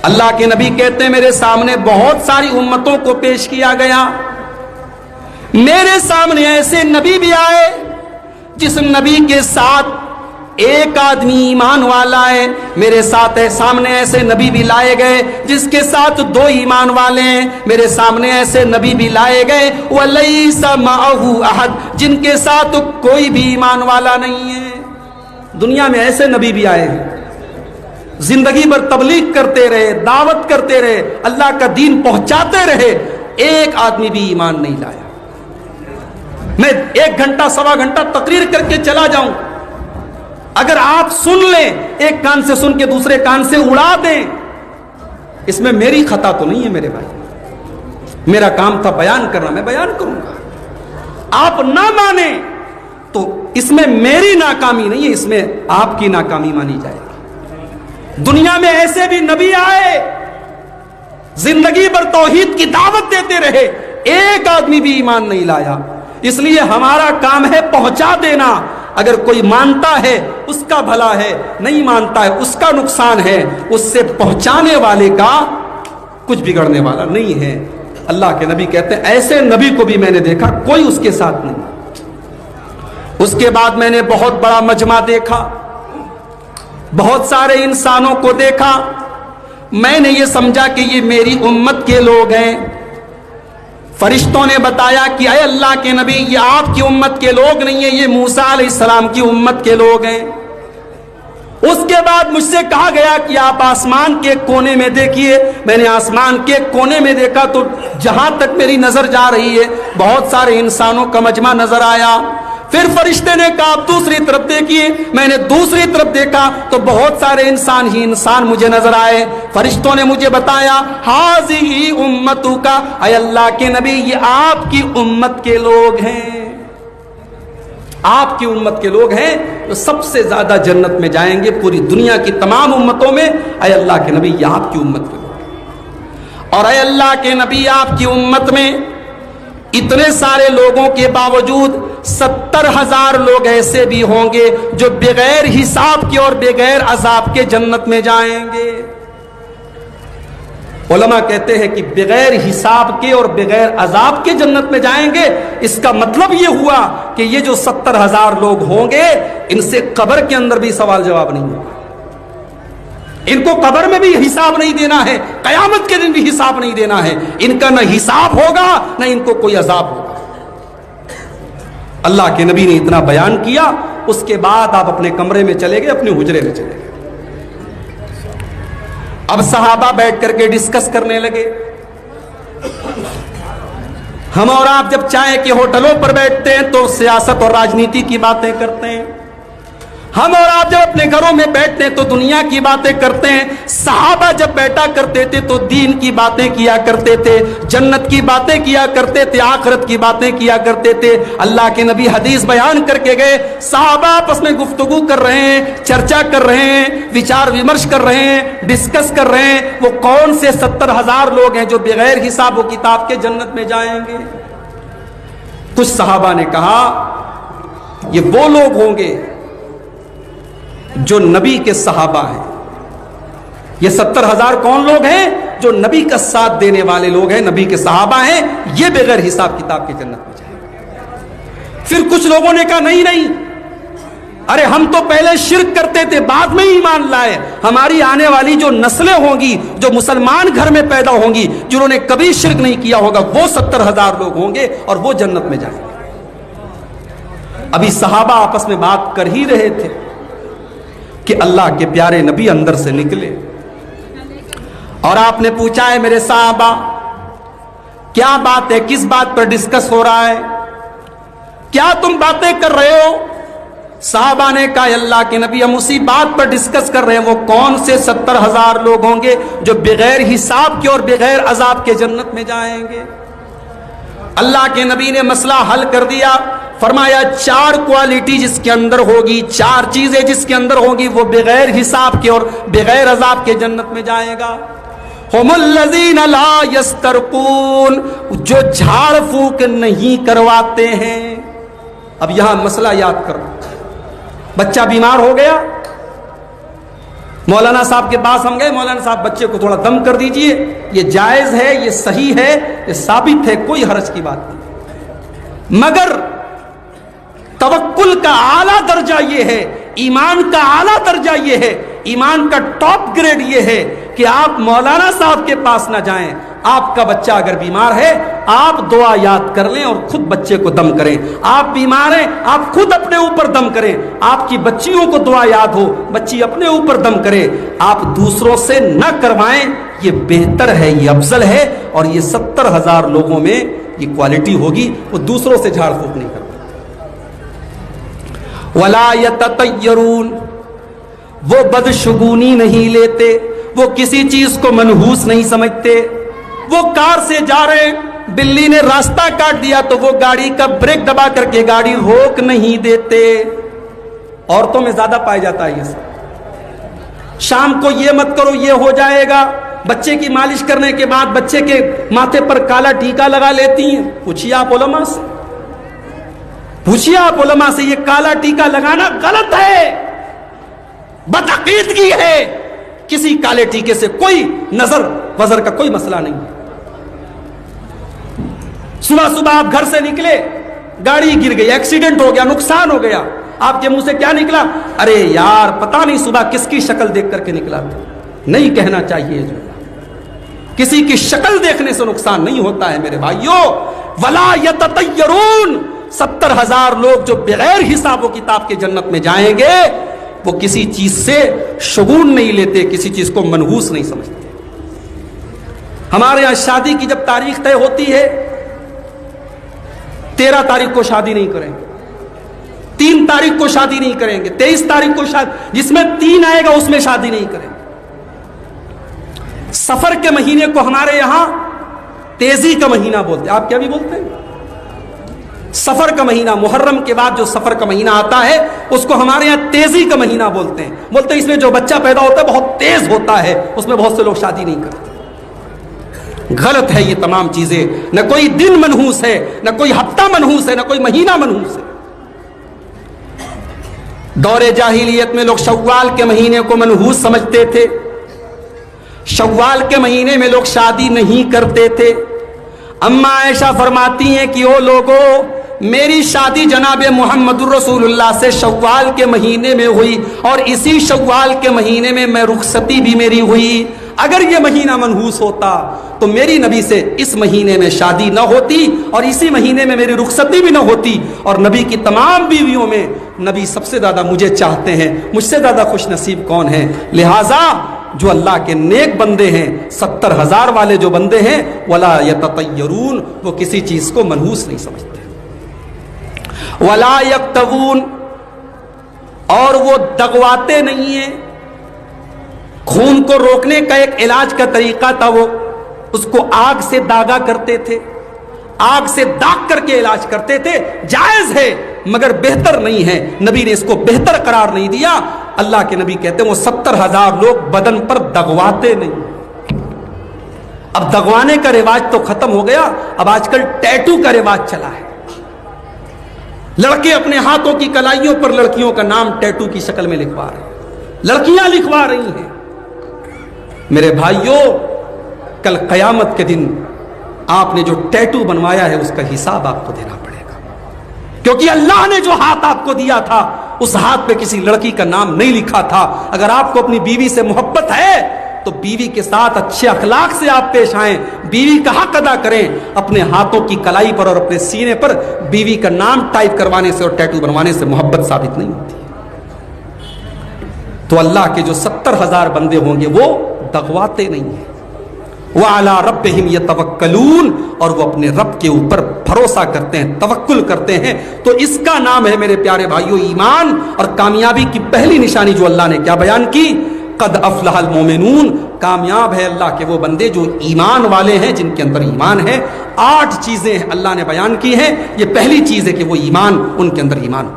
اللہ کے نبی کہتے ہیں میرے سامنے بہت ساری امتوں کو پیش کیا گیا، میرے سامنے ایسے نبی بھی آئے جس نبی کے ساتھ ایک آدمی ایمان والا ہے، میرے ساتھ سامنے ایسے نبی بھی لائے گئے جس کے ساتھ 2 ایمان والے ہیں، میرے سامنے ایسے نبی بھی لائے گئے وَلَيْسَ مَعَهُ أَحَدٌ، جن کے ساتھ کوئی بھی ایمان والا نہیں ہے۔ دنیا میں ایسے نبی بھی آئے ہیں، زندگی بھر تبلیغ کرتے رہے، دعوت کرتے رہے، اللہ کا دین پہنچاتے رہے، ایک آدمی بھی ایمان نہیں لایا۔ میں 1 گھنٹہ 1.25 گھنٹہ تقریر کر کے چلا جاؤں، اگر آپ سن لیں، ایک کان سے سن کے دوسرے کان سے اڑا دیں، اس میں میری خطا تو نہیں ہے میرے بھائی، میرا کام تھا بیان کرنا، میں بیان کروں گا۔ آپ نہ مانیں تو اس میں میری ناکامی نہیں ہے، اس میں آپ کی ناکامی مانی جائے گی۔ دنیا میں ایسے بھی نبی آئے، زندگی بھر توحید کی دعوت دیتے رہے، ایک آدمی بھی ایمان نہیں لایا۔ اس لیے ہمارا کام ہے پہنچا دینا، اگر کوئی مانتا ہے اس کا بھلا ہے، نہیں مانتا ہے اس کا نقصان ہے، اس سے پہنچانے والے کا کچھ بگڑنے والا نہیں ہے۔ اللہ کے نبی کہتے ہیں ایسے نبی کو بھی میں نے دیکھا، کوئی اس کے ساتھ نہیں۔ اس کے بعد میں نے بہت بڑا مجمع دیکھا، بہت سارے انسانوں کو دیکھا، میں نے یہ سمجھا کہ یہ میری امت کے لوگ ہیں۔ فرشتوں نے بتایا کہ اے اللہ کے نبی یہ آپ کی امت کے لوگ نہیں ہیں، یہ موسیٰ علیہ السلام کی امت کے لوگ ہیں۔ اس کے بعد مجھ سے کہا گیا کہ آپ آسمان کے کونے میں دیکھیے، میں نے آسمان کے کونے میں دیکھا تو جہاں تک میری نظر جا رہی ہے بہت سارے انسانوں کا مجمع نظر آیا۔ پھر فرشتے نے کہا آپ دوسری طرف دیکھیے، میں نے دوسری طرف دیکھا تو بہت سارے انسان ہی انسان مجھے نظر آئے۔ فرشتوں نے مجھے بتایا ہاذی امتک، اے اللہ کے نبی یہ آپ کی امت کے لوگ ہیں، آپ کی امت کے لوگ ہیں جو سب سے زیادہ جنت میں جائیں گے پوری دنیا کی تمام امتوں میں۔ اے اللہ کے نبی یہ آپ کی امت کے لوگ ہیں، اور اے اللہ کے نبی آپ کی امت میں اتنے سارے لوگوں کے باوجود 70,000 لوگ ایسے بھی ہوں گے جو بغیر حساب کے اور بغیر عذاب کے جنت میں جائیں گے۔ علماء کہتے ہیں کہ بغیر حساب کے اور بغیر عذاب کے جنت میں جائیں گے، اس کا مطلب یہ ہوا کہ یہ جو 70,000 لوگ ہوں گے ان سے قبر کے اندر بھی سوال جواب نہیں ہوگا، ان کو قبر میں بھی حساب نہیں دینا ہے، قیامت کے دن بھی حساب نہیں دینا ہے، ان کا نہ حساب ہوگا نہ ان کو کوئی عذاب ہوگا۔ اللہ کے نبی نے اتنا بیان کیا، اس کے بعد آپ اپنے کمرے میں چلے گئے، اپنے حجرے میں چلے گئے۔ اب صحابہ بیٹھ کر کے ڈسکس کرنے لگے۔ ہم اور آپ جب چائے کے ہوٹلوں پر بیٹھتے ہیں تو سیاست اور راجنیتی کی باتیں کرتے ہیں، ہم اور آپ جب اپنے گھروں میں بیٹھتے ہیں تو دنیا کی باتیں کرتے ہیں۔ صحابہ جب بیٹھا کرتے تھے تو دین کی باتیں کیا کرتے تھے، جنت کی باتیں کیا کرتے تھے، آخرت کی باتیں کیا کرتے تھے۔ اللہ کے نبی حدیث بیان کر کے گئے، صحابہ آپس میں گفتگو کر رہے ہیں، چرچا کر رہے ہیں، وچار ومرش کر رہے ہیں، ڈسکس کر رہے ہیں وہ کون سے 70,000 لوگ ہیں جو بغیر حساب و کتاب کے جنت میں جائیں گے۔ کچھ صحابہ نے کہا یہ وہ لوگ ہوں گے جو نبی کے صحابہ ہیں۔ یہ 70,000 کون لوگ ہیں؟ جو نبی کا ساتھ دینے والے لوگ ہیں، نبی کے صحابہ ہیں، یہ بغیر حساب کتاب کی جنت میں جائیں گے۔ پھر کچھ لوگوں نے کہا نہیں، ارے ہم تو پہلے شرک کرتے تھے بعد میں ایمان لائے، ہماری آنے والی جو نسلیں ہوں گی جو مسلمان گھر میں پیدا ہوں گی جنہوں نے کبھی شرک نہیں کیا ہوگا وہ 70,000 لوگ ہوں گے اور وہ جنت میں جائیں گے۔ ابھی صحابہ آپس میں بات کر ہی رہے تھے کہ اللہ کے پیارے نبی اندر سے نکلے اور آپ نے پوچھا ہے میرے صحابہ کیا بات ہے، کس بات پر ڈسکس ہو رہا ہے، کیا تم باتیں کر رہے ہو؟ صحابہ نے کہا اللہ کے نبی ہم اسی بات پر ڈسکس کر رہے ہیں، وہ کون سے 70,000 لوگ ہوں گے جو بغیر حساب کے اور بغیر عذاب کے جنت میں جائیں گے۔ اللہ کے نبی نے مسئلہ حل کر دیا، فرمایا 4 کوالٹی جس کے اندر ہوگی، 4 چیزیں جس کے اندر ہوگی وہ بغیر حساب کے اور بغیر عذاب کے جنت میں جائے گا۔ ہم الذین لا یسترقون، جو جھاڑ پھونک نہیں کرواتے ہیں۔ اب یہاں مسئلہ یاد کرو، بچہ بیمار ہو گیا، مولانا صاحب کے پاس ہم گئے, مولانا صاحب بچے کو تھوڑا دم کر دیجئے, یہ جائز ہے, یہ صحیح ہے, یہ ثابت ہے, کوئی حرج کی بات نہیں. مگر توکل کا اعلیٰ درجہ یہ ہے, ایمان کا اعلیٰ درجہ یہ ہے, ایمان کا ٹاپ گریڈ یہ ہے کہ آپ مولانا صاحب کے پاس نہ جائیں. آپ کا بچہ اگر بیمار ہے, آپ دعا یاد کر لیں اور خود بچے کو دم کریں. آپ بیمار ہیں, آپ خود اپنے اوپر دم کریں. آپ کی بچیوں کو دعا یاد ہو, بچی اپنے اوپر دم کرے. آپ دوسروں سے نہ کروائیں, یہ بہتر ہے, یہ افضل ہے. اور یہ 70,000 لوگوں میں یہ کوالٹی ہوگی, وہ دوسروں سے جھاڑ پھونک نہیں کرتے. وَلَا يَتَطَيَّرُونَ, وہ بدشگونی نہیں لیتے, وہ کسی چیز کو منحوس نہیں سمجھتے. وہ کار سے جا رہے ہیں, بلی نے راستہ کاٹ دیا تو وہ گاڑی کا بریک دبا کر کے گاڑی روک نہیں دیتے. عورتوں میں زیادہ پایا جاتا ہے یہ سب. شام کو یہ مت کرو, یہ ہو جائے گا. بچے کی مالش کرنے کے بعد بچے کے ماتھے پر کالا ٹیکا لگا لیتی ہیں. پوچھیے آپ علماء سے, پوچھیے آپ علماء سے, یہ کالا ٹیکا لگانا غلط ہے, بدعقیدگی ہے. کسی کالے ٹیکے سے کوئی نظر وزر کا کوئی مسئلہ نہیں. صبح صبح آپ گھر سے نکلے, گاڑی گر گئی, ایکسیڈنٹ ہو گیا, نقصان ہو گیا, آپ کے منہ سے کیا نکلا؟ ارے یار پتہ نہیں صبح کس کی شکل دیکھ کر کے نکلا تھا. نہیں کہنا چاہیے. جو کسی کی شکل دیکھنے سے نقصان نہیں ہوتا ہے میرے بھائیوں. ولا یتطیرون, 70,000 لوگ جو بغیر حساب و کتاب کے جنت میں جائیں گے, وہ کسی چیز سے شگون نہیں لیتے, کسی چیز کو منحوس نہیں سمجھتے. ہمارے یہاں شادی کی جب تاریخ طے ہوتی ہے, 13 تاریخ کو شادی نہیں کریں گے, 3 تاریخ کو شادی نہیں کریں گے, 23 تاریخ کو شادی, جس میں 3 آئے گا اس میں شادی نہیں کریں گے. سفر کے مہینے کو ہمارے یہاں تیزی کا مہینہ بولتے ہیں. آپ کیا بھی بولتے ہیں؟ سفر کا مہینہ, محرم کے بعد جو سفر کا مہینہ آتا ہے اس کو ہمارے یہاں تیزی کا مہینہ بولتے ہیں. بولتے ہیں اس میں جو بچہ پیدا ہوتا ہے بہت تیز ہوتا ہے, اس میں بہت سے لوگ شادی نہیں کرتے. غلط ہے یہ تمام چیزیں. نہ کوئی دن منحوس ہے, نہ کوئی ہفتہ منحوس ہے, نہ کوئی مہینہ منحوس ہے. دور جاہلیت میں لوگ شوال کے مہینے کو منحوس سمجھتے تھے. شوال کے مہینے میں لوگ شادی نہیں کرتے تھے. اما عائشہ فرماتی ہیں کہ او لوگو, میری شادی جناب محمد الرسول اللہ سے شوال کے مہینے میں ہوئی, اور اسی شوال کے مہینے میں رخصتی بھی میری ہوئی. اگر یہ مہینہ منحوس ہوتا تو میری نبی سے اس مہینے میں شادی نہ ہوتی, اور اسی مہینے میں میری رخصتی بھی نہ ہوتی. اور نبی کی تمام بیویوں میں نبی سب سے زیادہ مجھے چاہتے ہیں. مجھ سے زیادہ خوش نصیب کون ہے؟ لہٰذا جو اللہ کے نیک بندے ہیں, 70,000 والے جو بندے ہیں, ولا یتطیرون, وہ کسی چیز کو منحوس نہیں سمجھتے. ولا یکتوون, اور وہ دغواتے نہیں ہیں. خون کو روکنے کا ایک علاج کا طریقہ تھا, وہ اس کو آگ سے داغا کرتے تھے, آگ سے داغ کر کے علاج کرتے تھے. جائز ہے مگر بہتر نہیں ہے. نبی نے اس کو بہتر قرار نہیں دیا. اللہ کے نبی کہتے ہیں وہ 70,000 لوگ بدن پر دغواتے نہیں. اب دغوانے کا رواج تو ختم ہو گیا, اب آج کل ٹیٹو کا رواج چلا ہے. لڑکے اپنے ہاتھوں کی کلائیوں پر لڑکیوں کا نام ٹیٹو کی شکل میں لکھوا رہے ہیں, لڑکیاں لکھوا رہی ہیں. میرے بھائیوں, کل قیامت کے دن آپ نے جو ٹیٹو بنوایا ہے اس کا حساب آپ کو دینا پڑے گا, کیونکہ اللہ نے جو ہاتھ آپ کو دیا تھا اس ہاتھ پہ کسی لڑکی کا نام نہیں لکھا تھا. اگر آپ کو اپنی بیوی سے محبت ہے تو بیوی کے ساتھ اچھے اخلاق سے آپ پیش آئیں, بیوی کا حق ادا کریں. اپنے ہاتھوں کی کلائی پر اور اپنے سینے پر بیوی کا نام ٹائپ کروانے سے اور ٹیٹو بنوانے سے محبت ثابت نہیں ہوتی. تو اللہ کے جو 70,000 بندے ہوں گے وہ دغواتے نہیں ہیں. وَعَلَىٰ رَبِّهِمْ يَتَوَكَّلُونَ, اور وہ اپنے رب کے اوپر بھروسہ کرتے ہیں, توکل کرتے ہیں. تو اس کا نام ہے میرے پیارے بھائیوں ایمان. اور کامیابی کی پہلی نشانی جو اللہ نے کیا بیان کی, قد افلح المؤمنون, کامیاب ہے اللہ کے وہ بندے جو ایمان والے ہیں, جن کے اندر ایمان ہے. 8 چیزیں اللہ نے بیان کی ہیں. یہ پہلی چیز ہے کہ وہ ایمان, ان کے اندر ایمان.